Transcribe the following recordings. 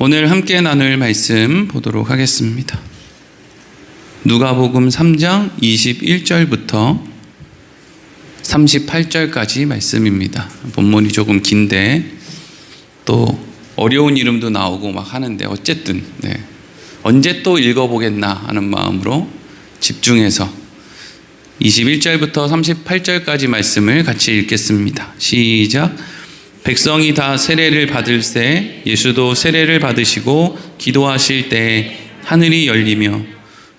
오늘 함께 나눌 말씀 보도록 하겠습니다. 누가복음 3장 21절부터 38절까지 말씀입니다. 본문이 조금 긴데 또 어려운 이름도 나오고 막 하는데 어쨌든 언제 또 읽어보겠나 하는 마음으로 집중해서 21절부터 38절까지 말씀을 같이 읽겠습니다. 시작. 백성이 다 세례를 받을새 예수도 세례를 받으시고 기도하실 때 하늘이 열리며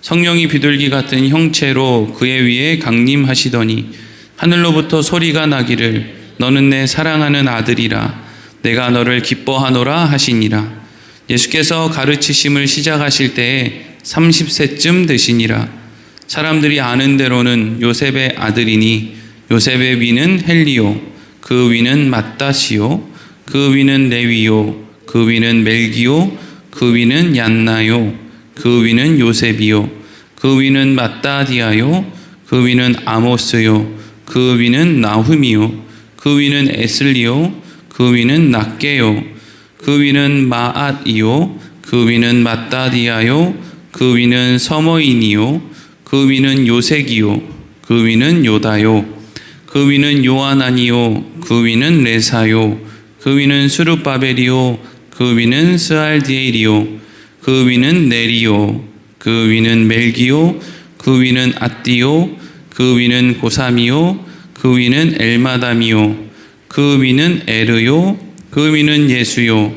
성령이 비둘기 같은 형체로 그의 위에 강림하시더니 하늘로부터 소리가 나기를 너는 내 사랑하는 아들이라 내가 너를 기뻐하노라 하시니라. 예수께서 가르치심을 시작하실 때에 30세쯤 되시니라. 사람들이 아는 대로는 요셉의 아들이니 요셉의 위는 헬리오 그 위는 맏다시요 그 위는 레위요 그 위는 멜기요 그 위는 얀나요 그 위는 요셉이요 그 위는 맏다디아요 그 위는 아모스요 그 위는 나훔이요 그 위는 에슬리요 그 위는 낫게요 그 위는 마앗이요 그 위는 맏다디아요 그 위는 서머인이요 그 위는 요색이요 그 위는 요다요 그 위는 요하나니요 그 위는 레사요 그 위는 스룹바벨이요 그 위는 스알디엘이요 그 위는 네리요 그 위는 멜기요 그 위는 앗디요 그 위는 고삼이요 그 위는 엘마담이요 그 위는 에르요 그 위는 예수요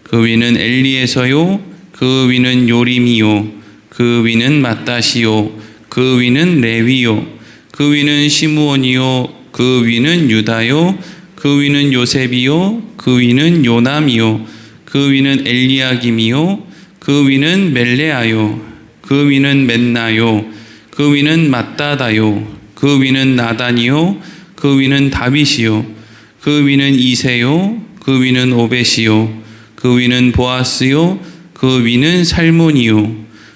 그 위는 엘리에서요 그 위는 요림이요 그 위는 맏다시요 그 위는 레위요 그 위는 시므온이요 그 위는 유다요 그 위는 요셉이요 그 위는 요남이요 그 위는 엘리야김이요 그 위는 멜레아요 그 위는 멘나요 그 위는 맏다다요 그 위는 나단이요 그 위는 다윗이요 그 위는 이세요 그 위는 오벳이요 그 위는 보아스요 그 위는 살몬이요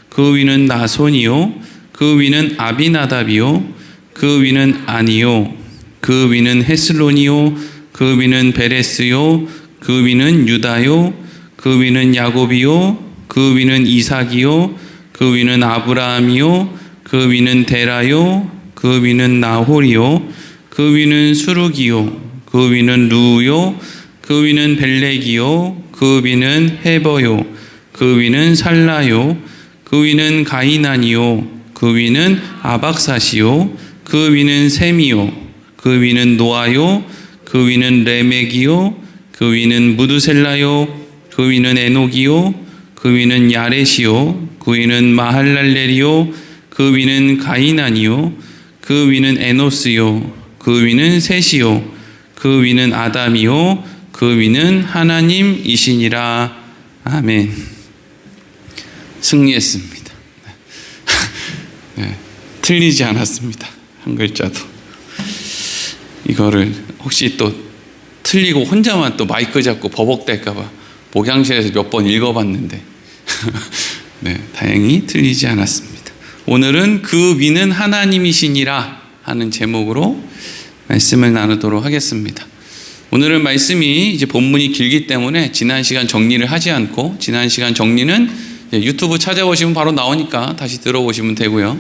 그 위는 나손이요 그 위는 아비나답이요 그 위는 아니요 그 위는 헤슬론이요 그 위는 베레스요 그 위는 유다요 그 위는 야곱이요 그 위는 이삭이요 그 위는 아브라함이요 그 위는 데라요 그 위는 나홀이요 그 위는 수룩이요 그 위는 루요 그 위는 벨렉이요 그 위는 헤버요 그 위는 살라요 그 위는 가이난이요 그 위는 아박사시요 그 위는 셈이요 그 위는 노아요 그 위는 레멕이요 그 위는 무드셀라요 그 위는 에녹이요 그 위는 야렛이요 그 위는 마할랄렐이요 그 위는 가이난이요 그 위는 에노스요 그 위는 셋이요 그 위는 아담이요 그 위는 하나님이시니라. 아멘. 승리했습니다. 네, 틀리지 않았습니다. 한 글자도. 이거를 혹시 또 틀리고 혼자만 또 마이크 잡고 버벅댈까봐 목양실에서 몇 번 읽어봤는데 네, 다행히 틀리지 않았습니다. 오늘은 그 위는 하나님이시니라 하는 제목으로 말씀을 나누도록 하겠습니다. 오늘은 말씀이 이제 본문이 길기 때문에 지난 시간 정리를 하지 않고 지난 시간 정리는 유튜브 찾아보시면 바로 나오니까 다시 들어보시면 되고요.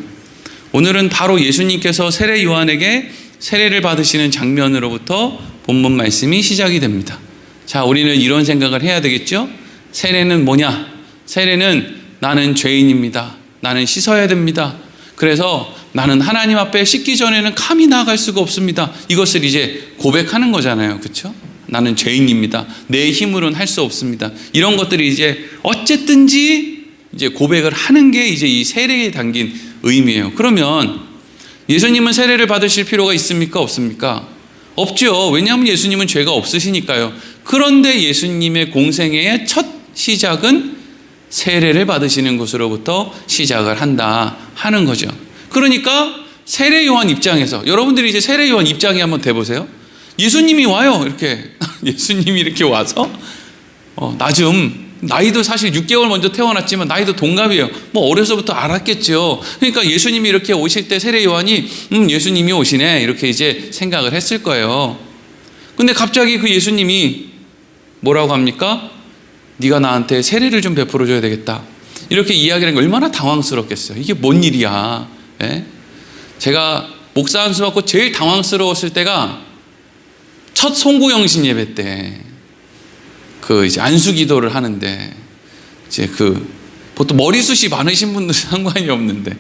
오늘은 바로 예수님께서 세례 요한에게 세례를 받으시는 장면으로부터 본문 말씀이 시작이 됩니다. 자, 우리는 이런 생각을 해야 되겠죠? 세례는 뭐냐? 세례는 나는 죄인입니다. 나는 씻어야 됩니다. 그래서 나는 하나님 앞에 씻기 전에는 감히 나아갈 수가 없습니다. 이것을 이제 고백하는 거잖아요. 그렇죠? 나는 죄인입니다. 내 힘으로는 할 수 없습니다. 이런 것들이 이제 어쨌든지 이제 고백을 하는 게 이제 이 세례에 담긴 의미예요. 그러면 예수님은 세례를 받으실 필요가 있습니까? 없습니까? 없죠. 왜냐하면 예수님은 죄가 없으시니까요. 그런데 예수님의 공생애의 첫 시작은 세례를 받으시는 것으로부터 시작을 한다 하는 거죠. 그러니까 세례 요한 입장에서 여러분들이 이제 세례 요한 입장에 한번 대보세요. 예수님이 와요. 이렇게 예수님이 이렇게 와서 나이도 사실 6개월 먼저 태어났지만 나이도 동갑이에요. 뭐 어려서부터 알았겠죠. 그러니까 예수님이 이렇게 오실 때 세례 요한이 예수님이 오시네 이렇게 이제 생각을 했을 거예요. 근데 갑자기 그 예수님이 뭐라고 합니까? 네가 나한테 세례를 좀 베풀어 줘야 되겠다. 이렇게 이야기를 하는 게 얼마나 당황스럽겠어요. 이게 뭔 일이야. 예? 제가 목사 안수 받고 제일 당황스러웠을 때가 첫 송구영신 예배 때 이제 안수 기도를 하는데 이제 보통 머리숱이 많으신 분들은 상관이 없는데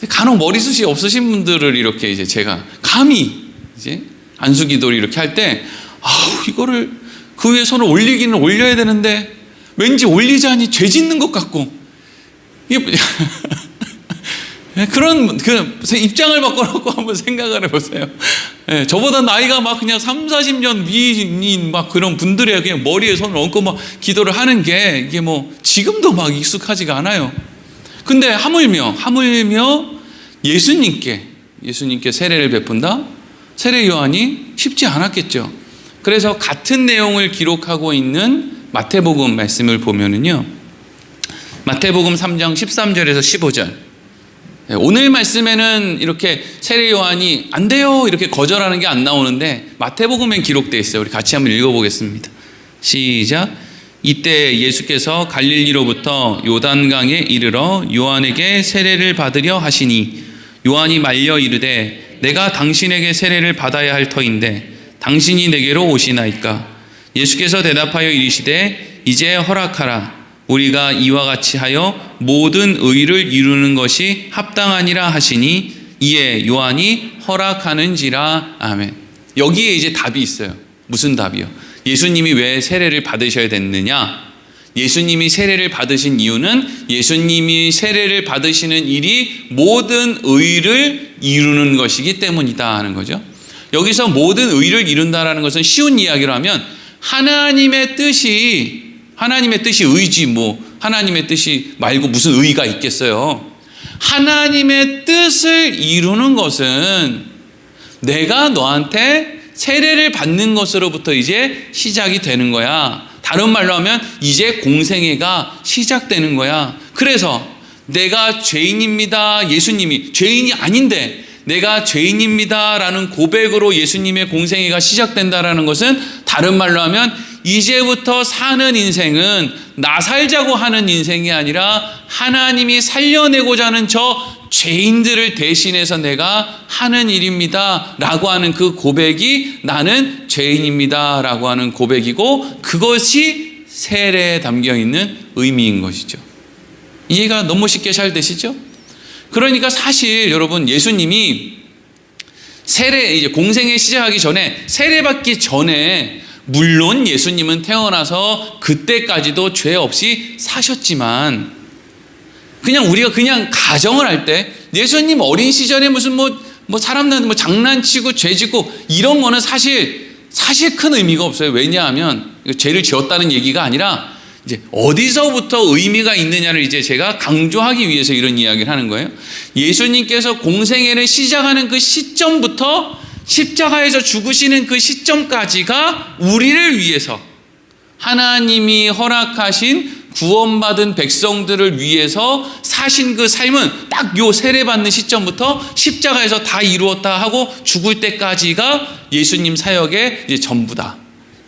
간혹 머리숱이 없으신 분들을 이렇게 이제 제가 감히 이제 안수 기도를 이렇게 할 때 이거를 그 위에 손을 올리기는 올려야 되는데 왠지 올리자니 죄 짓는 것 같고 이게 그런 입장을 바꿔놓고 한번 생각을 해보세요. 저보다 나이가 막 그냥 30-40년 위인 막 그런 분들의 그냥 머리에 손을 얹고 막 기도를 하는 게 이게 뭐 지금도 막 익숙하지가 않아요. 근데 하물며 예수님께 세례를 베푼다? 세례 요한이 쉽지 않았겠죠. 그래서 같은 내용을 기록하고 있는 마태복음 말씀을 보면은요, 마태복음 3장 13절에서 15절. 오늘 말씀에는 이렇게 세례 요한이 안 돼요 이렇게 거절하는 게 안 나오는데 마태복음엔 기록되어 있어요. 우리 같이 한번 읽어보겠습니다. 시작. 이때 예수께서 갈릴리로부터 요단강에 이르러 요한에게 세례를 받으려 하시니 요한이 말려 이르되 내가 당신에게 세례를 받아야 할 터인데 당신이 내게로 오시나이까. 예수께서 대답하여 이르시되 이제 허락하라. 우리가 이와 같이 하여 모든 의를 이루는 것이 합당하니라 하시니 이에 요한이 허락하는지라. 아멘. 여기에 이제 답이 있어요. 무슨 답이요? 예수님이 왜 세례를 받으셔야 됐느냐? 예수님이 세례를 받으신 이유는 예수님이 세례를 받으시는 일이 모든 의를 이루는 것이기 때문이다 하는 거죠. 여기서 모든 의를 이룬다라는 것은 쉬운 이야기로 하면 하나님의 뜻이 의지, 하나님의 뜻이 말고 무슨 의가 있겠어요. 하나님의 뜻을 이루는 것은 내가 너한테 세례를 받는 것으로부터 이제 시작이 되는 거야. 다른 말로 하면 이제 공생애가 시작되는 거야. 그래서 내가 죄인입니다. 예수님이 죄인이 아닌데 내가 죄인입니다 라는 고백으로 예수님의 공생애가 시작된다라는 것은 다른 말로 하면 이제부터 사는 인생은 나 살자고 하는 인생이 아니라 하나님이 살려내고자 하는 저 죄인들을 대신해서 내가 하는 일입니다 라고 하는 그 고백이 나는 죄인입니다 라고 하는 고백이고 그것이 세례에 담겨있는 의미인 것이죠. 이해가 너무 쉽게 잘 되시죠? 그러니까 사실 여러분 예수님이 이제 공생애 시작하기 전에 세례받기 전에 물론 예수님은 태어나서 그때까지도 죄 없이 사셨지만 우리가 가정을 할 때 예수님 어린 시절에 무슨 사람들한테 장난치고 죄 짓고 이런 거는 사실 큰 의미가 없어요. 왜냐하면 죄를 지었다는 얘기가 아니라 이제 어디서부터 의미가 있느냐를 이제 제가 강조하기 위해서 이런 이야기를 하는 거예요. 예수님께서 공생애를 시작하는 그 시점부터 십자가에서 죽으시는 그 시점까지가 우리를 위해서 하나님이 허락하신 구원받은 백성들을 위해서 사신 그 삶은 딱 요 세례받는 시점부터 십자가에서 다 이루었다 하고 죽을 때까지가 예수님 사역의 이제 전부다.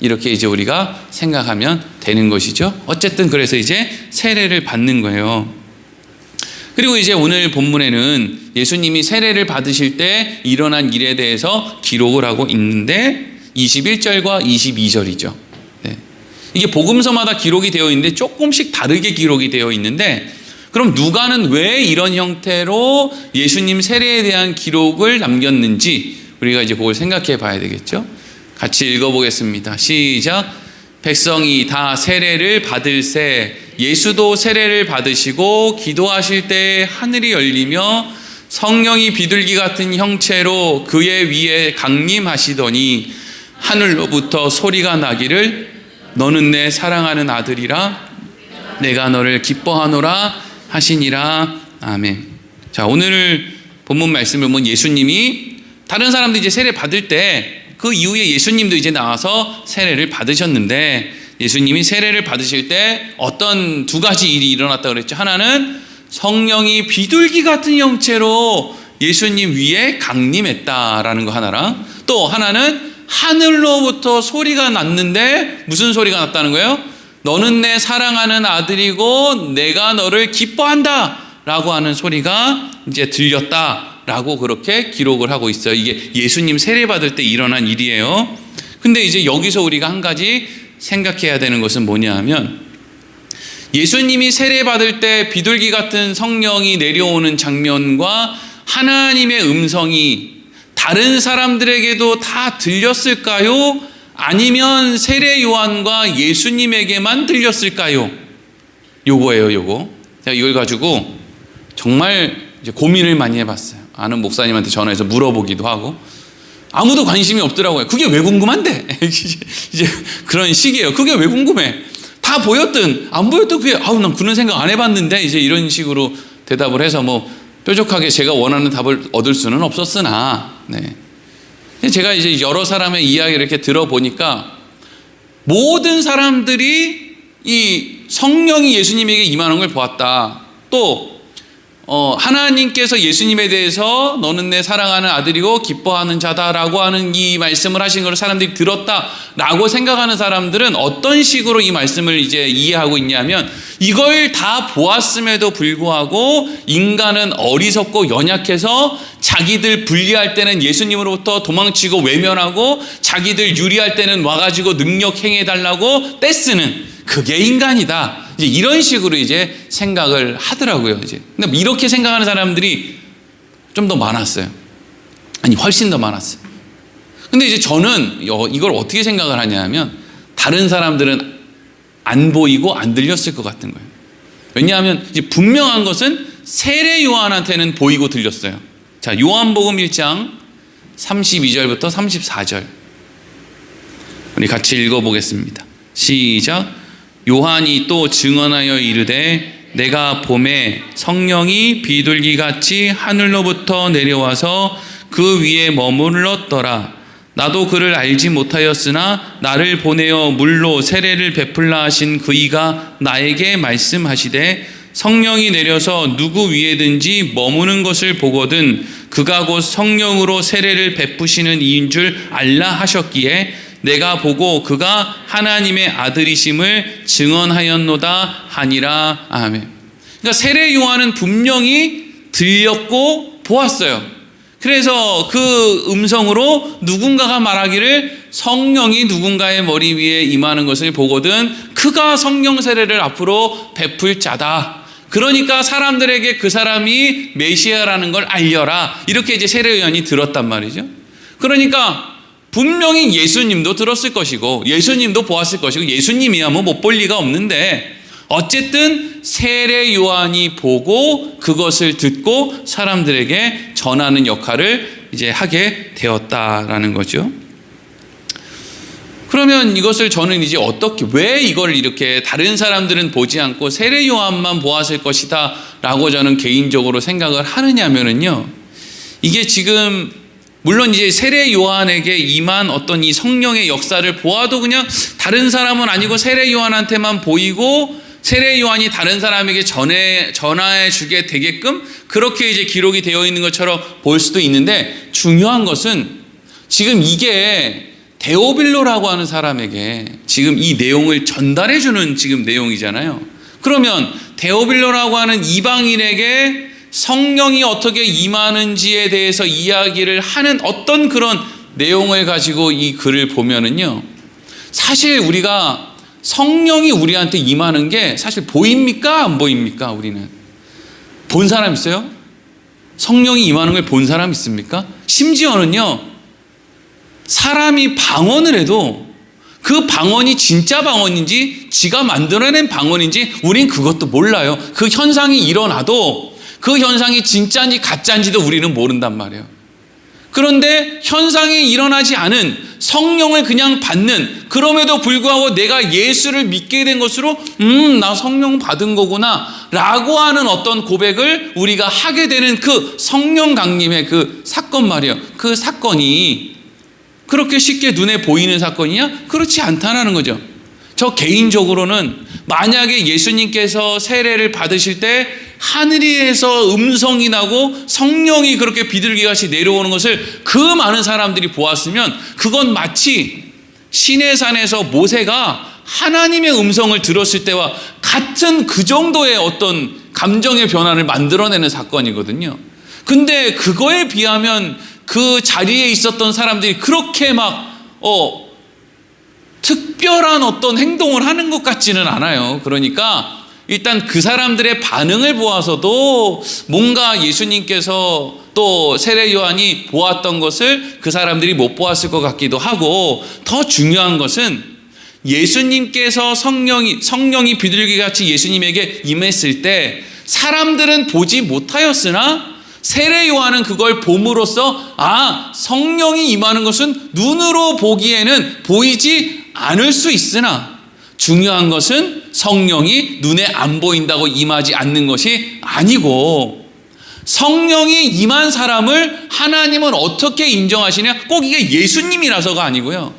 이렇게 이제 우리가 생각하면 되는 것이죠. 어쨌든 그래서 이제 세례를 받는 거예요. 그리고 이제 오늘 본문에는 예수님이 세례를 받으실 때 일어난 일에 대해서 기록을 하고 있는데 21절과 22절이죠. 네. 이게 복음서마다 기록이 되어 있는데 조금씩 다르게 기록이 되어 있는데 그럼 누가는 왜 이런 형태로 예수님 세례에 대한 기록을 남겼는지 우리가 이제 그걸 생각해 봐야 되겠죠. 같이 읽어보겠습니다. 시작. 백성이 다 세례를 받을새 예수도 세례를 받으시고 기도하실 때 하늘이 열리며 성령이 비둘기 같은 형체로 그의 위에 강림하시더니 하늘로부터 소리가 나기를 너는 내 사랑하는 아들이라 내가 너를 기뻐하노라 하시니라. 아멘. 자, 오늘 본문 말씀을 보면 예수님이 다른 사람들이 이제 세례 받을 때 그 이후에 예수님도 이제 나와서 세례를 받으셨는데 예수님이 세례를 받으실 때 어떤 두 가지 일이 일어났다고 그랬죠. 하나는 성령이 비둘기 같은 형체로 예수님 위에 강림했다라는 거 하나랑 또 하나는 하늘로부터 소리가 났는데 무슨 소리가 났다는 거예요? 너는 내 사랑하는 아들이고 내가 너를 기뻐한다 라고 하는 소리가 이제 들렸다 라고 그렇게 기록을 하고 있어요. 이게 예수님 세례받을 때 일어난 일이에요. 근데 이제 여기서 우리가 한 가지 생각해야 되는 것은 뭐냐 하면, 예수님이 세례받을 때 비둘기 같은 성령이 내려오는 장면과 하나님의 음성이 다른 사람들에게도 다 들렸을까요? 아니면 세례 요한과 예수님에게만 들렸을까요? 요거예요, 요거. 제가 이걸 가지고 정말 이제 고민을 많이 해봤어요. 아는 목사님한테 전화해서 물어보기도 하고. 아무도 관심이 없더라고요. 그게 왜 궁금한데? 이제 그런 식이에요. 그게 왜 궁금해? 다 보였든 안 보였든 그게 난 그런 생각 안 해봤는데, 이제 이런 식으로 대답을 해서 뭐 뾰족하게 제가 원하는 답을 얻을 수는 없었으나, 제가 이제 여러 사람의 이야기를 이렇게 들어보니까 모든 사람들이 이 성령이 예수님에게 임하는 걸 보았다. 또 하나님께서 예수님에 대해서 너는 내 사랑하는 아들이고 기뻐하는 자다라고 하는 이 말씀을 하신 걸 사람들이 들었다라고 생각하는 사람들은 어떤 식으로 이 말씀을 이제 이해하고 있냐면, 이걸 다 보았음에도 불구하고 인간은 어리석고 연약해서 자기들 불리할 때는 예수님으로부터 도망치고 외면하고, 자기들 유리할 때는 와가지고 능력 행해달라고 떼쓰는, 그게 인간이다. 이제 이런 식으로 이제 생각을 하더라고요. 이제. 근데 이렇게 생각하는 사람들이 좀 더 많았어요. 아니, 훨씬 더 많았어요. 근데 이제 저는 이걸 어떻게 생각을 하냐면, 다른 사람들은 안 보이고 안 들렸을 것 같은 거예요. 왜냐하면 이제 분명한 것은 세례 요한한테는 보이고 들렸어요. 자, 요한복음 1장 32절부터 34절. 우리 같이 읽어보겠습니다. 시작. 요한이 또 증언하여 이르되 내가 봄에 성령이 비둘기같이 하늘로부터 내려와서 그 위에 머물렀더라. 나도 그를 알지 못하였으나 나를 보내어 물로 세례를 베풀라 하신 그이가 나에게 말씀하시되, 성령이 내려서 누구 위에든지 머무는 것을 보거든 그가 곧 성령으로 세례를 베푸시는 이인 줄 알라 하셨기에 내가 보고 그가 하나님의 아들이심을 증언하였노다 하니라. 아멘. 그러니까 세례 요한은 분명히 들렸고 보았어요. 그래서 그 음성으로 누군가가 말하기를 성령이 누군가의 머리 위에 임하는 것을 보거든 그가 성령 세례를 앞으로 베풀 자다. 그러니까 사람들에게 그 사람이 메시아라는 걸 알려라. 이렇게 이제 세례 요한이 들었단 말이죠. 그러니까 분명히 예수님도 들었을 것이고 예수님도 보았을 것이고, 예수님이야 뭐 못 볼 리가 없는데, 어쨌든 세례 요한이 보고 그것을 듣고 사람들에게 전하는 역할을 이제 하게 되었다라는 거죠. 그러면 이것을 저는 이제 어떻게, 왜 이걸 이렇게 다른 사람들은 보지 않고 세례 요한만 보았을 것이다 라고 저는 개인적으로 생각을 하느냐면요, 이게 지금 물론 이제 세례 요한에게 임한 어떤 이 성령의 역사를 보아도 그냥 다른 사람은 아니고 세례 요한한테만 보이고 세례 요한이 다른 사람에게 전하해 주게 되게끔 그렇게 이제 기록이 되어 있는 것처럼 볼 수도 있는데, 중요한 것은 지금 이게 데오빌로라고 하는 사람에게 지금 이 내용을 전달해 주는 지금 내용이잖아요. 그러면 데오빌로라고 하는 이방인에게 성령이 어떻게 임하는지에 대해서 이야기를 하는 어떤 그런 내용을 가지고 이 글을 보면은요, 사실 우리가 성령이 우리한테 임하는 게 사실 보입니까? 안 보입니까? 우리는 본 사람 있어요? 성령이 임하는 걸 본 사람 있습니까? 심지어는요, 사람이 방언을 해도 그 방언이 진짜 방언인지 지가 만들어낸 방언인지 우린 그것도 몰라요. 그 현상이 일어나도 그 현상이 진짜인지 가짜인지도 우리는 모른단 말이에요. 그런데 현상이 일어나지 않은 성령을 그냥 받는, 그럼에도 불구하고 내가 예수를 믿게 된 것으로 나 성령 받은 거구나 라고 하는 어떤 고백을 우리가 하게 되는 그 성령 강림의 그 사건 말이에요. 그 사건이 그렇게 쉽게 눈에 보이는 사건이냐? 그렇지 않다는 거죠. 저 개인적으로는 만약에 예수님께서 세례를 받으실 때 하늘에서 음성이 나고 성령이 그렇게 비둘기같이 내려오는 것을 그 많은 사람들이 보았으면 그건 마치 시내산에서 모세가 하나님의 음성을 들었을 때와 같은 그 정도의 어떤 감정의 변화를 만들어내는 사건이거든요. 근데 그거에 비하면 그 자리에 있었던 사람들이 그렇게 막 특별한 어떤 행동을 하는 것 같지는 않아요. 그러니까 일단 그 사람들의 반응을 보아서도 뭔가 예수님께서 또 세례 요한이 보았던 것을 그 사람들이 못 보았을 것 같기도 하고, 더 중요한 것은 예수님께서 성령이 비둘기같이 예수님에게 임했을 때 사람들은 보지 못하였으나 세례 요한은 그걸 봄으로써 성령이 임하는 것은 눈으로 보기에는 보이지 않을 수 있으나 중요한 것은 성령이 눈에 안 보인다고 임하지 않는 것이 아니고, 성령이 임한 사람을 하나님은 어떻게 인정하시냐? 꼭 이게 예수님이라서가 아니고요.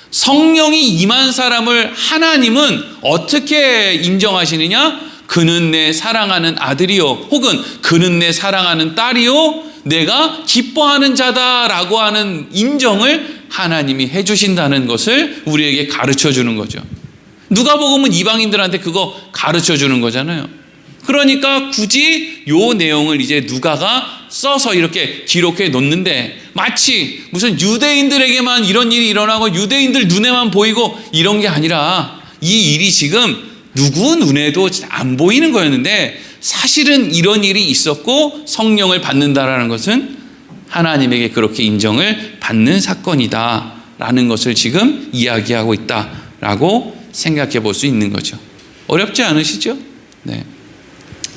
성령이 임한 사람을 하나님은 어떻게 인정하시느냐? 그는 내 사랑하는 아들이요, 혹은 그는 내 사랑하는 딸이요, 내가 기뻐하는 자다라고 하는 인정을 하나님이 해주신다는 것을 우리에게 가르쳐 주는 거죠. 누가복음은 이방인들한테 그거 가르쳐 주는 거잖아요. 그러니까 굳이 요 내용을 이제 누가가 써서 이렇게 기록해 놓는데, 마치 무슨 유대인들에게만 이런 일이 일어나고 유대인들 눈에만 보이고 이런 게 아니라 이 일이 지금 누구 눈에도 안 보이는 거였는데, 사실은 이런 일이 있었고 성령을 받는다라는 것은 하나님에게 그렇게 인정을 받는 사건이다라는 것을 지금 이야기하고 있다라고 생각해 볼 수 있는 거죠. 어렵지 않으시죠? 네.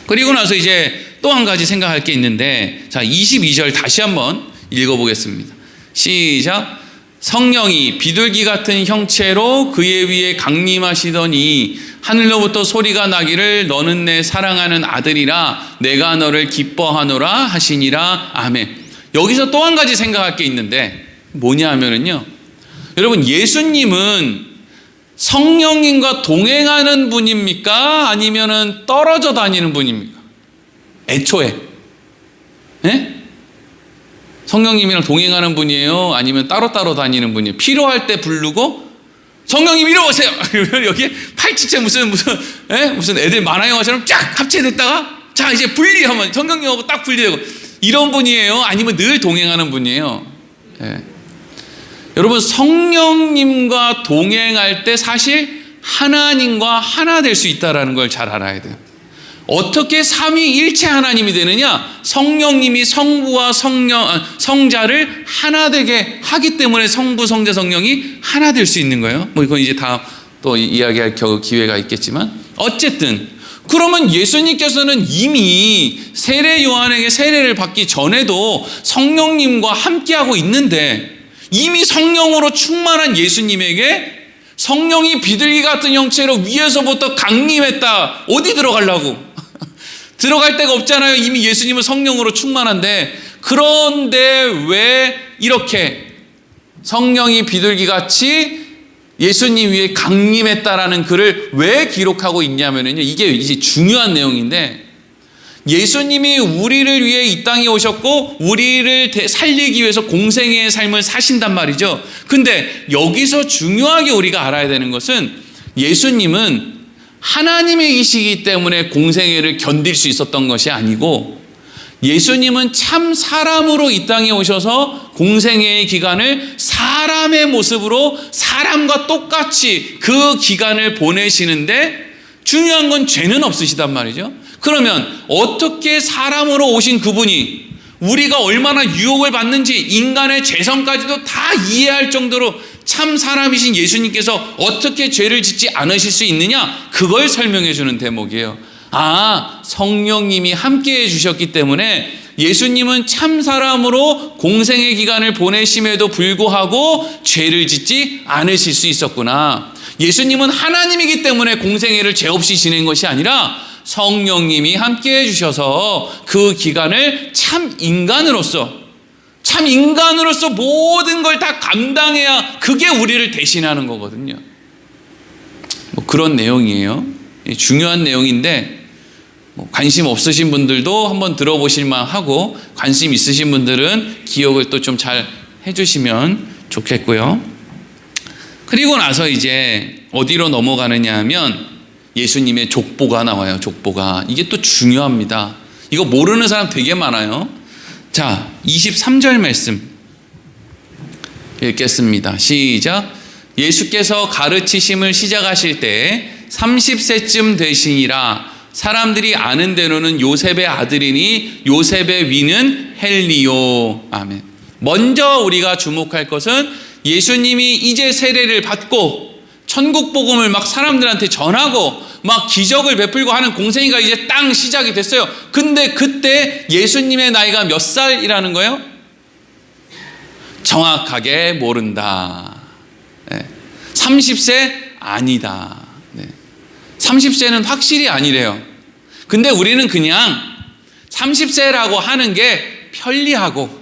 그리고 나서 이제 또 한 가지 생각할 게 있는데, 자, 22절 다시 한번 읽어보겠습니다. 시작. 성령이 비둘기 같은 형체로 그의 위에 강림하시더니 하늘로부터 소리가 나기를 너는 내 사랑하는 아들이라 내가 너를 기뻐하노라 하시니라. 아멘. 여기서 또 한 가지 생각할 게 있는데 뭐냐 하면은요, 여러분, 예수님은 성령님과 동행하는 분입니까? 아니면은 떨어져 다니는 분입니까? 애초에. 네? 성령님이랑 동행하는 분이에요? 아니면 따로따로 다니는 분이에요? 필요할 때 부르고 성령님 이리 오세요. 여기에 팔찌째 무슨 애들 만화 영화처럼 쫙 합체됐다가 자 이제 분리하면 성령님하고 딱 분리되고 이런 분이에요? 아니면 늘 동행하는 분이에요? 네. 여러분, 성령님과 동행할 때 사실 하나님과 하나 될 수 있다는 걸 잘 알아야 돼요. 어떻게 삼위일체 하나님이 되느냐? 성령님이 성부와 성자를 하나 되게 하기 때문에 성부, 성자, 성령이 하나 될 수 있는 거예요. 뭐 이건 이제 다 또 이야기할 기회가 있겠지만, 어쨌든 그러면 예수님께서는 이미 세례 요한에게 세례를 받기 전에도 성령님과 함께하고 있는데, 이미 성령으로 충만한 예수님에게 성령이 비둘기 같은 형체로 위에서부터 강림했다. 어디 들어가려고? 들어갈 데가 없잖아요. 이미 예수님은 성령으로 충만한데. 그런데 왜 이렇게 성령이 비둘기같이 예수님 위에 강림했다라는 글을 왜 기록하고 있냐면요, 이게 이제 중요한 내용인데, 예수님이 우리를 위해 이 땅에 오셨고 우리를 살리기 위해서 공생애의 삶을 사신단 말이죠. 근데 여기서 중요하게 우리가 알아야 되는 것은, 예수님은 하나님이시기 때문에 공생애를 견딜 수 있었던 것이 아니고, 예수님은 참 사람으로 이 땅에 오셔서 공생애의 기간을 사람의 모습으로 사람과 똑같이 그 기간을 보내시는데, 중요한 건 죄는 없으시단 말이죠. 그러면 어떻게 사람으로 오신 그분이 우리가 얼마나 유혹을 받는지 인간의 죄성까지도 다 이해할 정도로 참 사람이신 예수님께서 어떻게 죄를 짓지 않으실 수 있느냐? 그걸 설명해 주는 대목이에요. 성령님이 함께해 주셨기 때문에 예수님은 참 사람으로 공생의 기간을 보내심에도 불구하고 죄를 짓지 않으실 수 있었구나. 예수님은 하나님이기 때문에 공생애를 죄 없이 지낸 것이 아니라 성령님이 함께해 주셔서 그 기간을 참 인간으로서 모든 걸 다 감당해야 그게 우리를 대신하는 거거든요. 뭐 그런 내용이에요. 중요한 내용인데, 관심 없으신 분들도 한번 들어보실 만하고, 관심 있으신 분들은 기억을 또 좀 잘 해주시면 좋겠고요. 그리고 나서 이제 어디로 넘어가느냐 하면 예수님의 족보가 나와요. 족보가. 이게 또 중요합니다. 이거 모르는 사람 되게 많아요. 자, 23절 말씀 읽겠습니다. 시작. 예수께서 가르치심을 시작하실 때 30세쯤 되시니라. 사람들이 아는 대로는 요셉의 아들이니 요셉의 위는 헬리오. 아멘. 먼저 우리가 주목할 것은 예수님이 이제 세례를 받고 천국 복음을 막 사람들한테 전하고 막 기적을 베풀고 하는 공생애가 이제 땅 시작이 됐어요. 근데 그때 예수님의 나이가 몇 살이라는 거예요? 정확하게 모른다. 30세 아니다. 30세는 확실히 아니래요. 근데 우리는 그냥 30세라고 하는 게 편리하고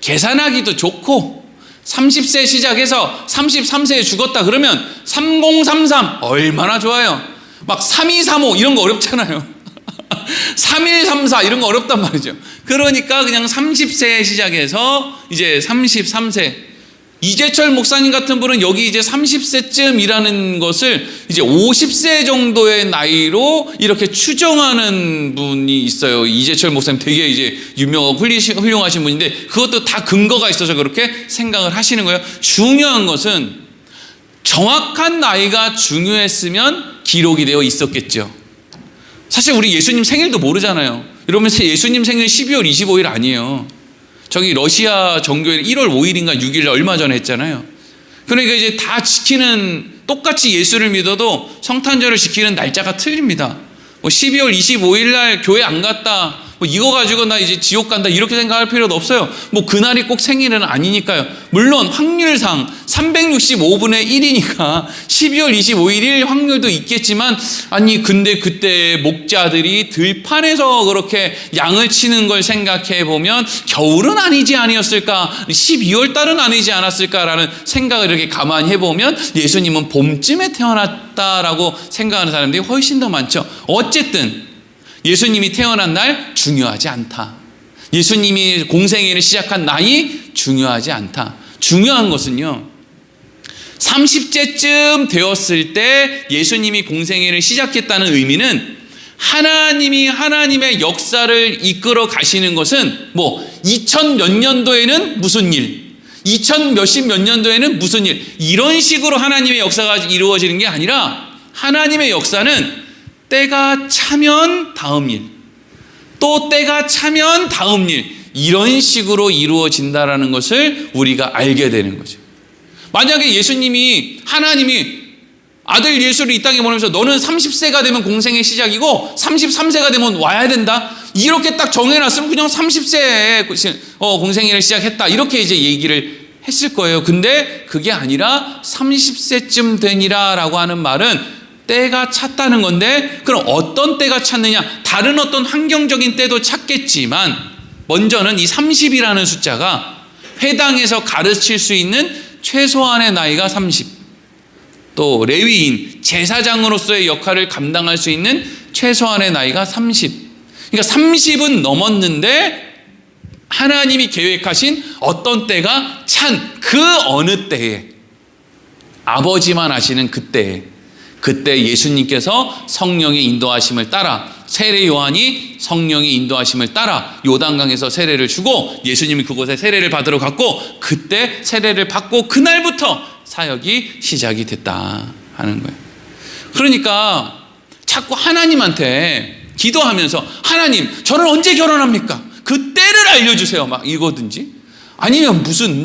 계산하기도 좋고 30세 시작해서 33세에 죽었다 그러면 3033 얼마나 좋아요. 막 3235 이런 거 어렵잖아요. 3134 이런 거 어렵단 말이죠. 그러니까 그냥 30세에 시작해서 이제 33세. 이재철 목사님 같은 분은 여기 이제 30세쯤이라는 것을 이제 50세 정도의 나이로 이렇게 추정하는 분이 있어요. 이재철 목사님 되게 이제 유명하고 훌륭하신 분인데 그것도 다 근거가 있어서 그렇게 생각을 하시는 거예요. 중요한 것은 정확한 나이가 중요했으면 기록이 되어 있었겠죠. 사실 우리 예수님 생일도 모르잖아요. 여러분 예수님 생일 12월 25일 아니에요. 저기 러시아 정교회는 1월 5일인가 6일 얼마 전에 했잖아요. 그러니까 이제 다 지키는 똑같이 예수를 믿어도 성탄절을 지키는 날짜가 틀립니다. 뭐 12월 25일 날 교회 안 갔다. 뭐 이거 가지고 나 이제 지옥 간다 이렇게 생각할 필요도 없어요. 뭐 그날이 꼭 생일은 아니니까요. 물론 확률상 365분의 1이니까 12월 25일일 확률도 있겠지만 아니 근데 그때 목자들이 들판에서 그렇게 양을 치는 걸 생각해 보면 겨울은 아니지 아니었을까 12월 달은 아니지 않았을까라는 생각을 이렇게 가만히 해보면 예수님은 봄쯤에 태어났다라고 생각하는 사람들이 훨씬 더 많죠. 어쨌든 예수님이 태어난 날 중요하지 않다. 예수님이 공생애를 시작한 나이 중요하지 않다. 중요한 것은요. 30세쯤 되었을 때 예수님이 공생애를 시작했다는 의미는 하나님이 하나님의 역사를 이끌어 가시는 것은 뭐 2000 몇 년도에는 무슨 일 2000 몇십 몇 년도에는 무슨 일 이런 식으로 하나님의 역사가 이루어지는 게 아니라 하나님의 역사는 때가 차면 다음 일, 또 때가 차면 다음 일 이런 식으로 이루어진다라는 것을 우리가 알게 되는 거죠. 만약에 예수님이 하나님이 아들 예수를 이 땅에 보내면서 너는 30세가 되면 공생의 시작이고 33세가 되면 와야 된다 이렇게 딱 정해놨으면 그냥 30세에 공생애를 시작했다 이렇게 이제 얘기를 했을 거예요. 근데 그게 아니라 30세쯤 되니라 라고 하는 말은 때가 찼다는 건데 그럼 어떤 때가 찼느냐? 다른 어떤 환경적인 때도 찼겠지만 먼저는 이 30이라는 숫자가 회당에서 가르칠 수 있는 최소한의 나이가 30, 또 레위인 제사장으로서의 역할을 감당할 수 있는 최소한의 나이가 30. 그러니까 30은 넘었는데 하나님이 계획하신 어떤 때가 찬 그 어느 때에 아버지만 아시는 그때 예수님께서 성령의 인도하심을 따라 세례 요한이 성령의 인도하심을 따라 요단강에서 세례를 주고 예수님이 그곳에 세례를 받으러 갔고 그때 세례를 받고 그날부터 사역이 시작이 됐다 하는 거예요. 그러니까 자꾸 하나님한테 기도하면서 하나님 저는 언제 결혼합니까? 그 때를 알려주세요 막 이거든지 아니면 무슨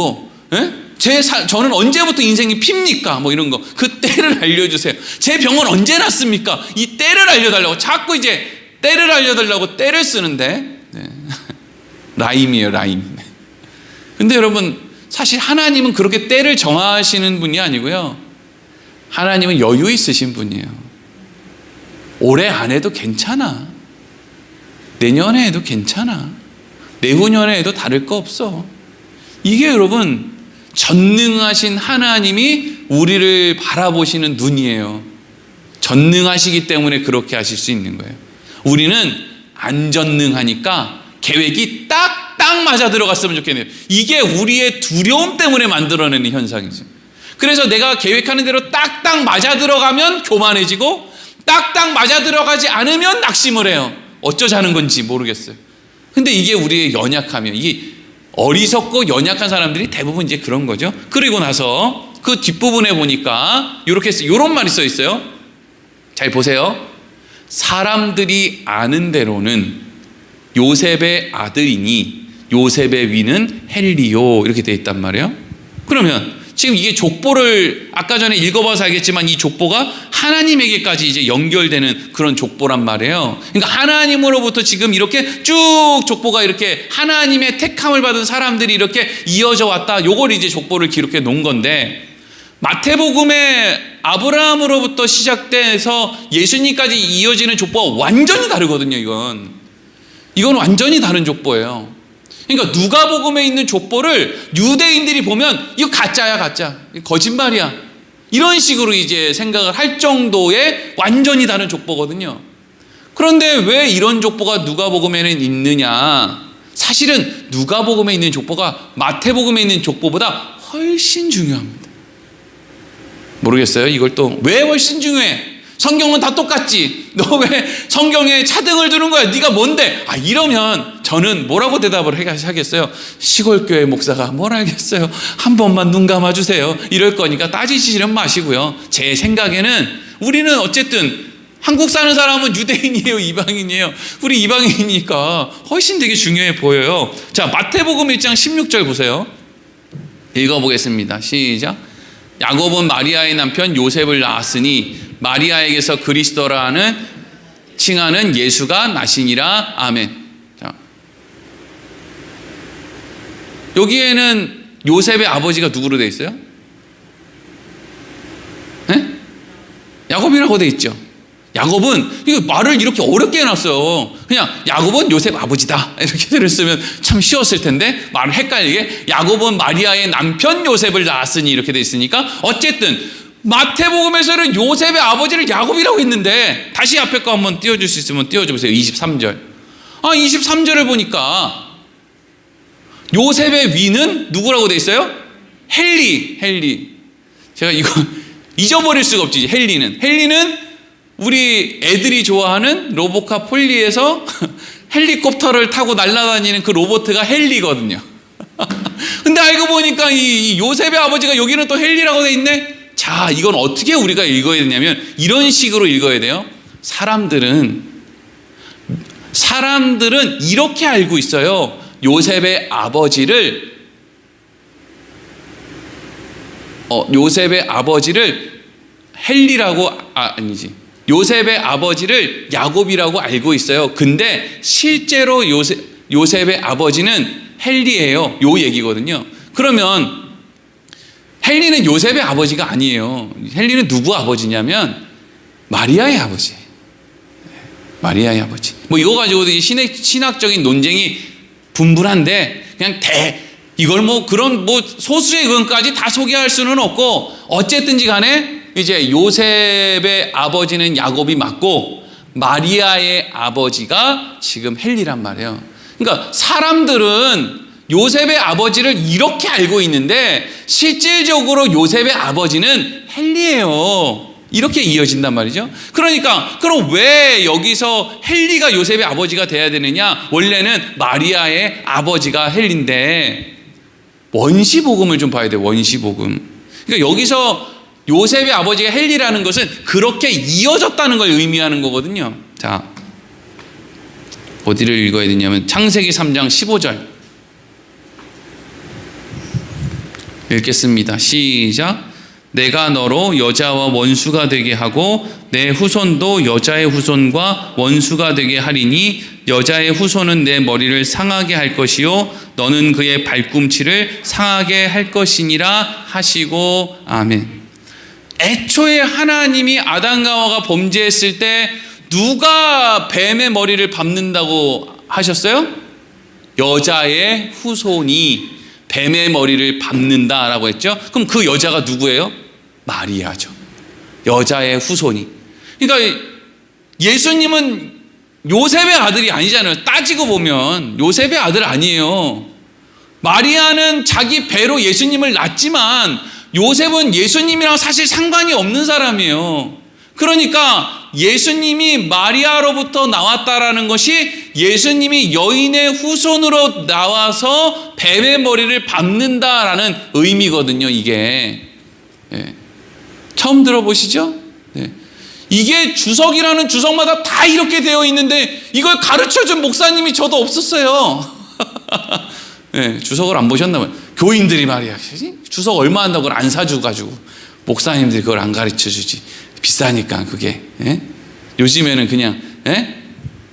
저는 언제부터 인생이 핍니까? 뭐 이런 거. 그 때를 알려주세요. 제 병은 언제 났습니까? 이 때를 알려달라고. 자꾸 이제 때를 알려달라고 때를 쓰는데. 네. 라임이에요, 라임. 근데 여러분, 사실 하나님은 그렇게 때를 정하시는 분이 아니고요. 하나님은 여유 있으신 분이에요. 올해 안 해도 괜찮아. 내년에 해도 괜찮아. 내후년에 해도 다를 거 없어. 이게 여러분, 전능하신 하나님이 우리를 바라보시는 눈이에요. 전능하시기 때문에 그렇게 하실 수 있는 거예요. 우리는 안 전능하니까 계획이 딱 맞아 들어갔으면 좋겠네요. 이게 우리의 두려움 때문에 만들어내는 현상이죠. 그래서 내가 계획하는 대로 딱딱 맞아 들어가면 교만해지고 딱딱 맞아 들어가지 않으면 낙심을 해요. 어쩌자는 건지 모르겠어요. 근데 이게 우리의 연약함이에요. 이게 어리석고 연약한 사람들이 대부분 이제 그런 거죠. 그리고 나서 그 뒷부분에 보니까 이런 말이 써 있어요. 잘 보세요. 사람들이 아는 대로는 요셉의 아들이니 요셉의 위는 헬리요, 이렇게 돼 있단 말이에요. 그러면 지금 이게 족보를 아까 전에 읽어봐서 알겠지만 이 족보가 하나님에게까지 이제 연결되는 그런 족보란 말이에요. 그러니까 하나님으로부터 지금 이렇게 쭉 족보가 이렇게 하나님의 택함을 받은 사람들이 이렇게 이어져 왔다. 요걸 이제 족보를 기록해 놓은 건데, 마태복음에 아브라함으로부터 시작돼서 예수님까지 이어지는 족보가 완전히 다르거든요. 이건 완전히 다른 족보예요. 그러니까 누가복음에 있는 족보를 유대인들이 보면 이거 가짜야, 가짜, 거짓말이야, 이런 식으로 이제 생각을 할 정도의 완전히 다른 족보거든요. 그런데 왜 이런 족보가 누가복음에는 있느냐? 사실은 누가복음에 있는 족보가 마태복음에 있는 족보보다 훨씬 중요합니다. 모르겠어요. 이걸 또 왜 훨씬 중요해? 성경은 다 똑같지. 너 왜 성경에 차등을 두는 거야? 네가 뭔데? 이러면 저는 뭐라고 대답을 하겠어요? 시골교회 목사가 뭘 알겠어요? 한 번만 눈 감아주세요. 이럴 거니까 따지시는 마시고요. 제 생각에는 우리는 어쨌든 한국 사는 사람은 유대인이에요, 이방인이에요? 우리 이방인이니까 훨씬 되게 중요해 보여요. 자, 마태복음 1장 16절 보세요. 읽어보겠습니다. 시작. 야곱은 마리아의 남편 요셉을 낳았으니 마리아에게서 그리스도라는 칭하는 예수가 나시니라. 아멘. 자, 여기에는 요셉의 아버지가 누구로 되어 있어요? 네? 야곱이라고 되어 있죠. 야곱은 이거 말을 이렇게 어렵게 해놨어요. 그냥 야곱은 요셉 아버지다 이렇게 들었으면 참 쉬웠을 텐데 말을 헷갈리게 야곱은 마리아의 남편 요셉을 낳았으니 이렇게 돼 있으니까 어쨌든 마태복음에서는 요셉의 아버지를 야곱이라고 했는데, 다시 앞에 거 한번 띄워줄 수 있으면 띄워줘 보세요. 23절. 23절을 보니까 요셉의 위는 누구라고 돼 있어요? 헬리. 제가 이거 잊어버릴 수가 없지. 헬리는 우리 애들이 좋아하는 로보카 폴리에서 헬리콥터를 타고 날아다니는 그 로봇가 헬리거든요. 근데 알고 보니까 이 요셉의 아버지가 여기는 또 헬리라고 돼 있네. 자, 이건 어떻게 우리가 읽어야 되냐면 이런 식으로 읽어야 돼요. 사람들은 이렇게 알고 있어요. 요셉의 아버지를 헬리라고, 요셉의 아버지를 야곱이라고 알고 있어요. 근데 실제로 요셉의 아버지는 헬리예요. 요 얘기거든요. 그러면 헬리는 요셉의 아버지가 아니에요. 헬리는 누구 아버지냐면 마리아의 아버지. 마리아의 아버지. 이거 가지고도 신학적인 논쟁이 분분한데 그냥 이걸 그런 소수의 의견까지 다 소개할 수는 없고, 어쨌든지 간에 이제 요셉의 아버지는 야곱이 맞고 마리아의 아버지가 지금 헬리란 말이에요. 그러니까 사람들은 요셉의 아버지를 이렇게 알고 있는데 실질적으로 요셉의 아버지는 헬리예요. 이렇게 이어진단 말이죠. 그러니까 그럼 왜 여기서 헬리가 요셉의 아버지가 돼야 되느냐? 원래는 마리아의 아버지가 헬리인데, 원시복음을 좀 봐야 돼요. 원시복음. 그러니까 여기서 요셉의 아버지가 헬리라는 것은 그렇게 이어졌다는 걸 의미하는 거거든요. 자, 어디를 읽어야 되냐면 창세기 3장 15절 읽겠습니다. 시작. 내가 너로 여자와 원수가 되게 하고 내 후손도 여자의 후손과 원수가 되게 하리니 여자의 후손은 내 머리를 상하게 할 것이요 너는 그의 발꿈치를 상하게 할 것이니라 하시고. 아멘. 애초에 하나님이 아담과 하와가 범죄했을 때 누가 뱀의 머리를 밟는다고 하셨어요? 여자의 후손이 뱀의 머리를 밟는다라고 했죠. 그럼 그 여자가 누구예요? 마리아죠. 여자의 후손이. 그러니까 예수님은 요셉의 아들이 아니잖아요. 따지고 보면 요셉의 아들 아니에요. 마리아는 자기 배로 예수님을 낳지만 요셉은 예수님이랑 사실 상관이 없는 사람이에요. 그러니까 예수님이 마리아로부터 나왔다라는 것이 예수님이 여인의 후손으로 나와서 뱀의 머리를 밟는다라는 의미거든요. 이게 처음 들어보시죠? 이게 주석이라는 주석마다 다 이렇게 되어 있는데 이걸 가르쳐준 목사님이 저도 없었어요. 주석을 안 보셨나 봐요. 교인들이 말이야. 주석 얼마 한다고 그걸 안 사주고 가지고 목사님들이 그걸 안 가르쳐주지. 비싸니까 그게. 요즘에는 그냥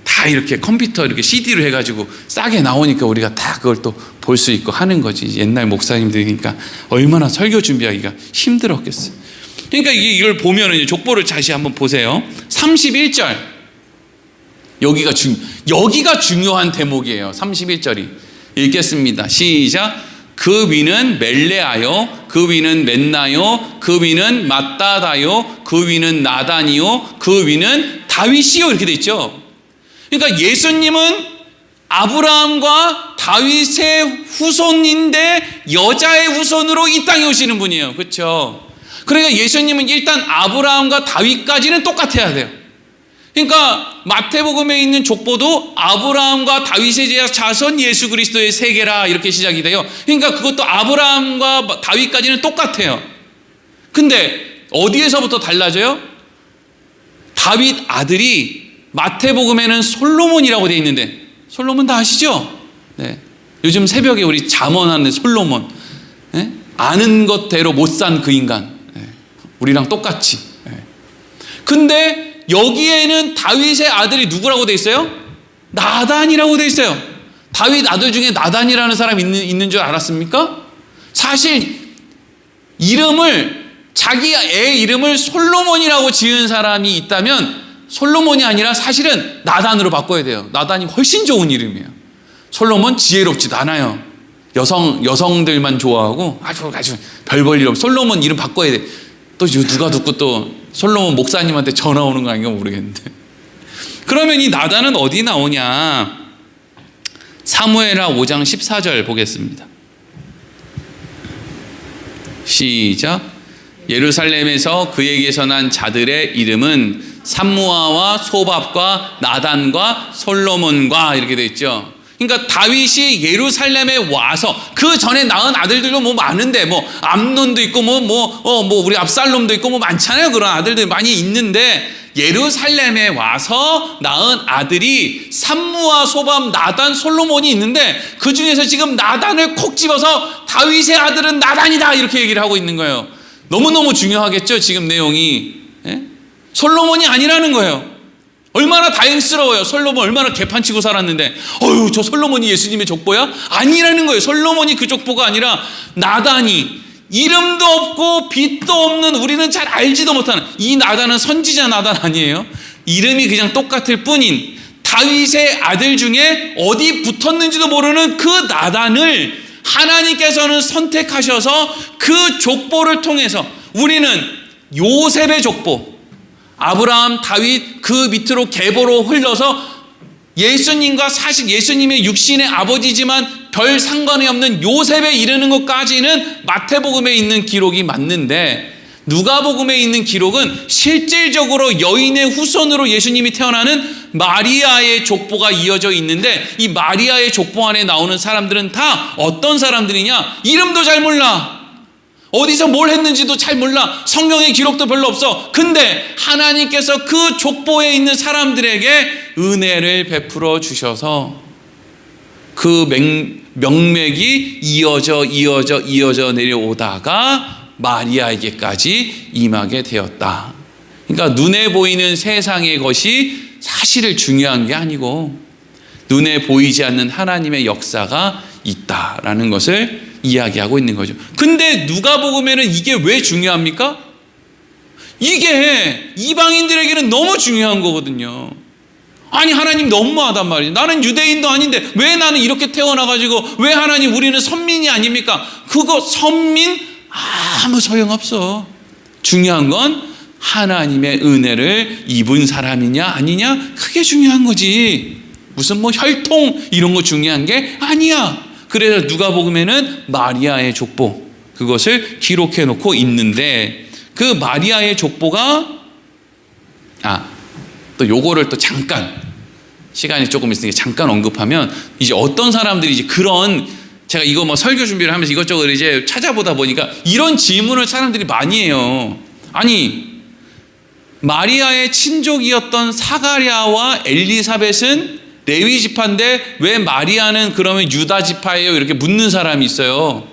다 이렇게 컴퓨터 이렇게 CD로 해가지고 싸게 나오니까 우리가 다 그걸 또 볼 수 있고 하는 거지. 옛날 목사님들이니까 얼마나 설교 준비하기가 힘들었겠어요. 그러니까 이걸 보면은 족보를 다시 한번 보세요. 31절 여기가 중요한 대목이에요. 31절이 읽겠습니다. 시작. 그 위는 멜레아요, 그 위는 멘나요, 그 위는 마따다요, 그 위는 나단이요, 그 위는 다윗이요, 이렇게 돼 있죠. 그러니까 예수님은 아브라함과 다윗의 후손인데 여자의 후손으로 이 땅에 오시는 분이에요. 그렇죠? 그러니까 예수님은 일단 아브라함과 다윗까지는 똑같아야 돼요. 그러니까 마태복음에 있는 족보도 아브라함과 다윗의 자손 예수 그리스도의 세계라 이렇게 시작이 돼요. 그러니까 그것도 아브라함과 다윗까지는 똑같아요. 근데 어디에서부터 달라져요? 다윗 아들이 마태복음에는 솔로몬이라고 되어 있는데 솔로몬 다 아시죠? 요즘 새벽에 우리 잠언하는 솔로몬, 아는 것대로 못 산 그 인간, 우리랑 똑같이. 근데 여기에는 다윗의 아들이 누구라고 돼 있어요? 나단이라고 돼 있어요. 다윗 아들 중에 나단이라는 사람이 있는 줄 알았습니까? 사실 자기 애 이름을 솔로몬이라고 지은 사람이 있다면 솔로몬이 아니라 사실은 나단으로 바꿔야 돼요. 나단이 훨씬 좋은 이름이에요. 솔로몬 지혜롭지도 않아요. 여성들만 좋아하고 아주 별 볼 일 없어. 솔로몬 이름 바꿔야 돼. 또 누가 듣고 또 솔로몬 목사님한테 전화 오는 거 아닌가 모르겠는데. 그러면 이 나단은 어디 나오냐? 사무엘하 5장 14절 보겠습니다. 시작. 예루살렘에서 그에게서 난 자들의 이름은 삼무아와 소밥과 나단과 솔로몬과 이렇게 돼 있죠. 그러니까 다윗이 예루살렘에 와서 그 전에 낳은 아들들도 뭐 많은데 뭐 암논도 있고 뭐 우리 압살롬도 있고 뭐 많잖아요. 그런 아들들 많이 있는데 예루살렘에 와서 낳은 아들이 삼무아, 소밥, 나단, 솔로몬이 있는데 그 중에서 지금 나단을 콕 집어서 다윗의 아들은 나단이다 이렇게 얘기를 하고 있는 거예요. 너무너무 중요하겠죠, 지금 내용이. 솔로몬이 아니라는 거예요. 얼마나 다행스러워요. 솔로몬 얼마나 개판치고 살았는데 저 솔로몬이 예수님의 족보야? 아니라는 거예요. 솔로몬이 그 족보가 아니라 나단이 이름도 없고 빛도 없는 우리는 잘 알지도 못하는 이 나단은 선지자 나단 아니에요? 이름이 그냥 똑같을 뿐인 다윗의 아들 중에 어디 붙었는지도 모르는 그 나단을 하나님께서는 선택하셔서 그 족보를 통해서 우리는 요셉의 족보, 아브라함, 다윗 그 밑으로 계보로 흘러서 예수님과 사실 예수님의 육신의 아버지지만 별 상관이 없는 요셉에 이르는 것까지는 마태복음에 있는 기록이 맞는데 누가복음에 있는 기록은 실질적으로 여인의 후손으로 예수님이 태어나는 마리아의 족보가 이어져 있는데 이 마리아의 족보 안에 나오는 사람들은 다 어떤 사람들이냐? 이름도 잘 몰라. 어디서 뭘 했는지도 잘 몰라. 성경의 기록도 별로 없어. 근데 하나님께서 그 족보에 있는 사람들에게 은혜를 베풀어 주셔서 그 명맥이 이어져 내려오다가 마리아에게까지 임하게 되었다. 그러니까 눈에 보이는 세상의 것이 사실을 중요한 게 아니고 눈에 보이지 않는 하나님의 역사가 있다라는 것을 이야기하고 있는 거죠. 근데 누가복음에는 이게 왜 중요합니까? 이게 이방인들에게는 너무 중요한 거거든요. 아니 하나님 너무하단 말이에요. 나는 유대인도 아닌데 왜 나는 이렇게 태어나가지고 왜 하나님 우리는 선민이 아닙니까? 그거 선민 아무 소용없어. 중요한 건 하나님의 은혜를 입은 사람이냐 아니냐 그게 중요한 거지. 무슨 뭐 혈통 이런 거 중요한 게 아니야. 그래서 누가복음에는 마리아의 족보 그것을 기록해 놓고 있는데, 그 마리아의 족보가 또 요거를 또 잠깐 시간이 조금 있으니까 잠깐 언급하면, 이제 어떤 사람들이 이제 그런, 제가 이거 뭐 설교 준비를 하면서 이것저것 이제 찾아보다 보니까 이런 질문을 사람들이 많이 해요. 아니, 마리아의 친족이었던 사가랴와 엘리사벳은 레위 지파인데 왜 마리아는 그러면 유다 지파예요? 이렇게 묻는 사람이 있어요.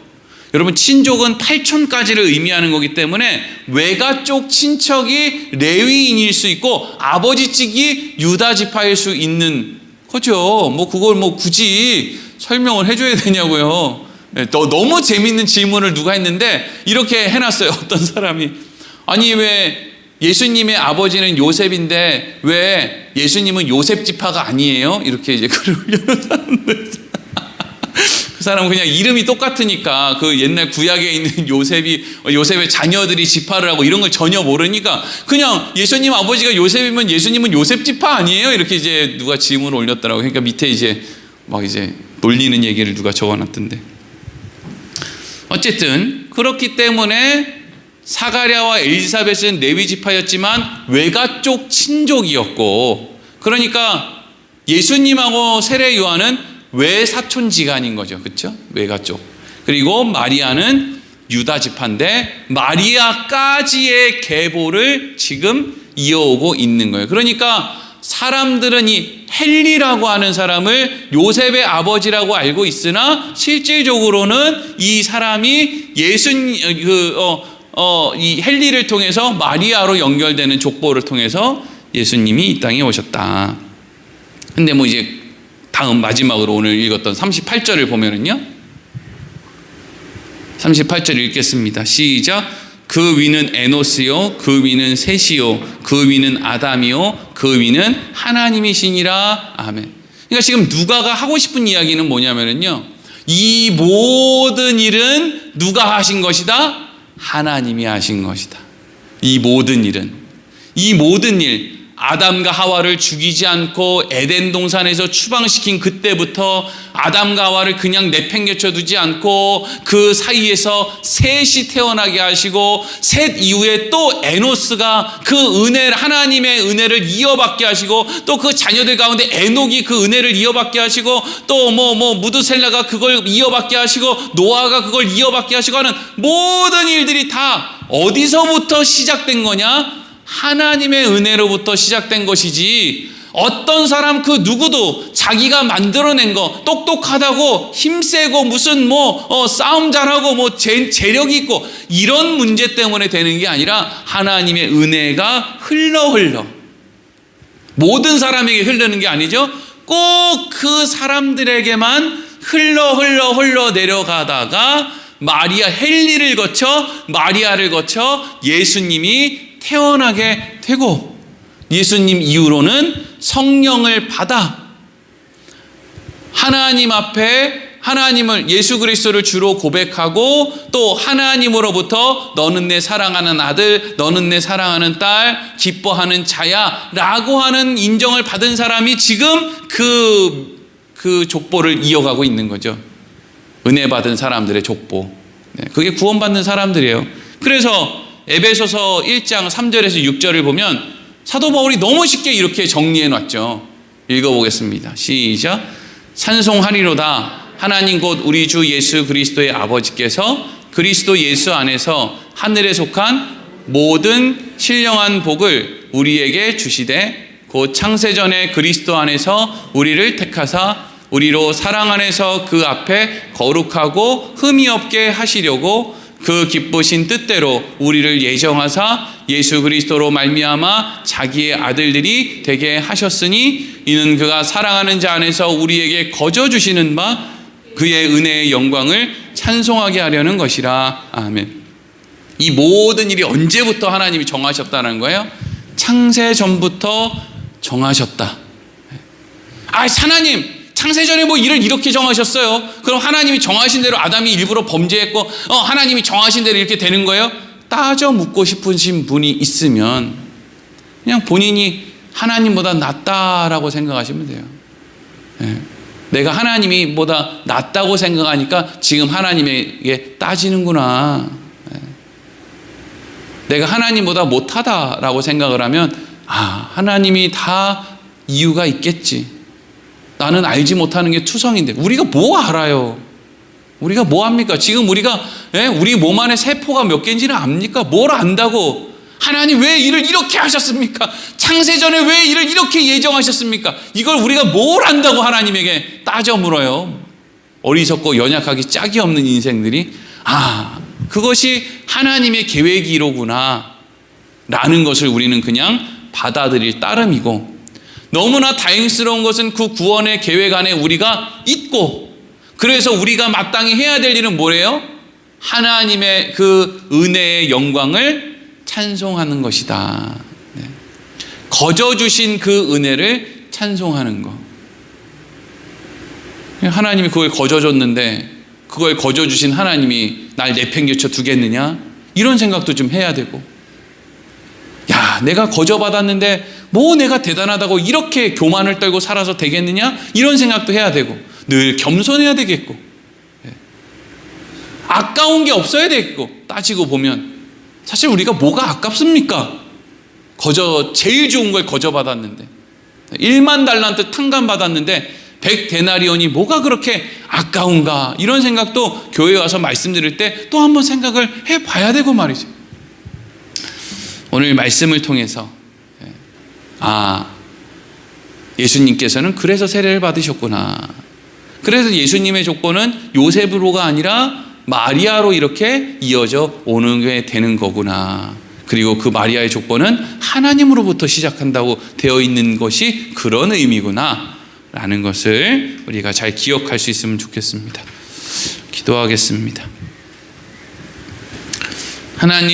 여러분, 친족은 8촌까지를 의미하는 거기 때문에 외가 쪽 친척이 레위인일 수 있고 아버지 쪽이 유다 지파일 수 있는 거죠. 뭐 그걸 뭐 굳이 설명을 해줘야 되냐고요. 너무 재밌는 질문을 누가 했는데 이렇게 해놨어요. 어떤 사람이, 아니 왜 예수님의 아버지는 요셉인데 왜 예수님은 요셉 지파가 아니에요? 이렇게 이제 글을 올려놓은 사람들. 그 사람은 그냥 이름이 똑같으니까 그 옛날 구약에 있는 요셉의 자녀들이 지파를 하고 이런 걸 전혀 모르니까 그냥 예수님 아버지가 요셉이면 예수님은 요셉 지파 아니에요? 이렇게 이제 누가 질문을 올렸더라고요. 그러니까 밑에 이제 막 이제 놀리는 얘기를 누가 적어놨던데, 어쨌든 그렇기 때문에 사가랴와 엘리사벳은 레위 지파였지만 외가 쪽 친족이었고, 그러니까 예수님하고 세례 요한은 외사촌지간인 거죠. 그렇죠? 외가 쪽. 그리고 마리아는 유다 지파인데 마리아까지의 계보를 지금 이어오고 있는 거예요. 그러니까 사람들은 이 헨리라고 하는 사람을 요셉의 아버지라고 알고 있으나 실질적으로는 이 사람이 이 헨리를 통해서 마리아로 연결되는 족보를 통해서 예수님이 이 땅에 오셨다. 근데 뭐 이제 다음 마지막으로 오늘 읽었던 38절을 보면은요, 38절 읽겠습니다. 시작. 그 위는 에노스요, 그 위는 셋이요, 그 위는 아담이요, 그 위는 하나님이시니라. 아멘. 그러니까 지금 누가가 하고 싶은 이야기는 뭐냐면은요, 이 모든 일은 누가 하신 것이다? 하나님이 하신 것이다. 이 모든 일은, 이 모든 일, 아담과 하와를 죽이지 않고 에덴 동산에서 추방시킨 그때부터 아담과 하와를 그냥 내팽개쳐 두지 않고 그 사이에서 셋이 태어나게 하시고, 셋 이후에 또 에노스가 그 은혜, 하나님의 은혜를 이어받게 하시고, 또 그 자녀들 가운데 에녹이 그 은혜를 이어받게 하시고, 또 무드셀라가 그걸 이어받게 하시고, 노아가 그걸 이어받게 하시고 하는 모든 일들이 다 어디서부터 시작된 거냐? 하나님의 은혜로부터 시작된 것이지, 어떤 사람 그 누구도 자기가 만들어낸 거, 똑똑하다고 힘세고 무슨 싸움 잘하고 재력 있고 이런 문제 때문에 되는 게 아니라 하나님의 은혜가 흘러 모든 사람에게 흐르는 게 아니죠. 꼭 그 사람들에게만 흘러 내려가다가 헨리를 거쳐 마리아를 거쳐 예수님이 태어나게 되고, 예수님 이후로는 성령을 받아 하나님 앞에 하나님을, 예수 그리스도를 주로 고백하고, 또 하나님으로부터 너는 내 사랑하는 아들, 너는 내 사랑하는 딸, 기뻐하는 자야 라고 하는 인정을 받은 사람이 지금 그 족보를 이어가고 있는 거죠. 은혜 받은 사람들의 족보. 그게 구원받는 사람들이에요. 그래서 에베소서 1장 3절에서 6절을 보면 사도 바울이 너무 쉽게 이렇게 정리해 놨죠. 읽어보겠습니다. 시작. 찬송하리로다. 하나님 곧 우리 주 예수 그리스도의 아버지께서 그리스도 예수 안에서 하늘에 속한 모든 신령한 복을 우리에게 주시되, 곧 창세전에 그리스도 안에서 우리를 택하사 우리로 사랑 안에서 그 앞에 거룩하고 흠이 없게 하시려고 그 기쁘신 뜻대로 우리를 예정하사 예수 그리스도로 말미암아 자기의 아들들이 되게 하셨으니, 이는 그가 사랑하는 자 안에서 우리에게 거저 주시는 바 그의 은혜의 영광을 찬송하게 하려는 것이라. 아멘. 이 모든 일이 언제부터 하나님이 정하셨다는 거예요? 창세 전부터 정하셨다. 하나님 창세전에 일을 이렇게 정하셨어요. 그럼 하나님이 정하신 대로 아담이 일부러 범죄했고 하나님이 정하신 대로 이렇게 되는 거예요? 따져 묻고 싶으신 분이 있으면 그냥 본인이 하나님보다 낫다라고 생각하시면 돼요. 내가 하나님이 보다 낫다고 생각하니까 지금 하나님에게 따지는구나. 내가 하나님보다 못하다라고 생각을 하면 하나님이 다 이유가 있겠지. 나는 알지 못하는 게 투성인데 우리가 뭐 알아요? 우리가 뭐 합니까? 지금 우리가 우리 몸 안에 세포가 몇 개인지는 압니까? 뭘 안다고? 하나님 왜 이를 이렇게 하셨습니까? 창세전에 왜 이를 이렇게 예정하셨습니까? 이걸 우리가 뭘 안다고 하나님에게 따져 물어요. 어리석고 연약하기 짝이 없는 인생들이 그것이 하나님의 계획이로구나 라는 것을 우리는 그냥 받아들일 따름이고, 너무나 다행스러운 것은 그 구원의 계획 안에 우리가 있고, 그래서 우리가 마땅히 해야 될 일은 뭐래요? 하나님의 그 은혜의 영광을 찬송하는 것이다. 거저 주신 그 은혜를 찬송하는 것. 하나님이 그걸 거저 줬는데 그걸 거저 주신 하나님이 날 내팽개쳐 두겠느냐? 이런 생각도 좀 해야 되고, 내가 거저 받았는데 뭐 내가 대단하다고 이렇게 교만을 떨고 살아서 되겠느냐? 이런 생각도 해야 되고, 늘 겸손해야 되겠고, 아까운 게 없어야 되겠고. 따지고 보면 사실 우리가 뭐가 아깝습니까? 거저 제일 좋은 걸 거저 받았는데, 1만 달란트 탕감 받았는데 100데나리온이 뭐가 그렇게 아까운가? 이런 생각도 교회에 와서 말씀드릴 때 또 한번 생각을 해봐야 되고 말이죠. 오늘 말씀을 통해서 예수님께서는 그래서 세례를 받으셨구나. 그래서 예수님의 조건은 요셉으로가 아니라 마리아로 이렇게 이어져 오는 게 되는 거구나. 그리고 그 마리아의 조건은 하나님으로부터 시작한다고 되어 있는 것이 그런 의미구나 라는 것을 우리가 잘 기억할 수 있으면 좋겠습니다. 기도하겠습니다. 하나님,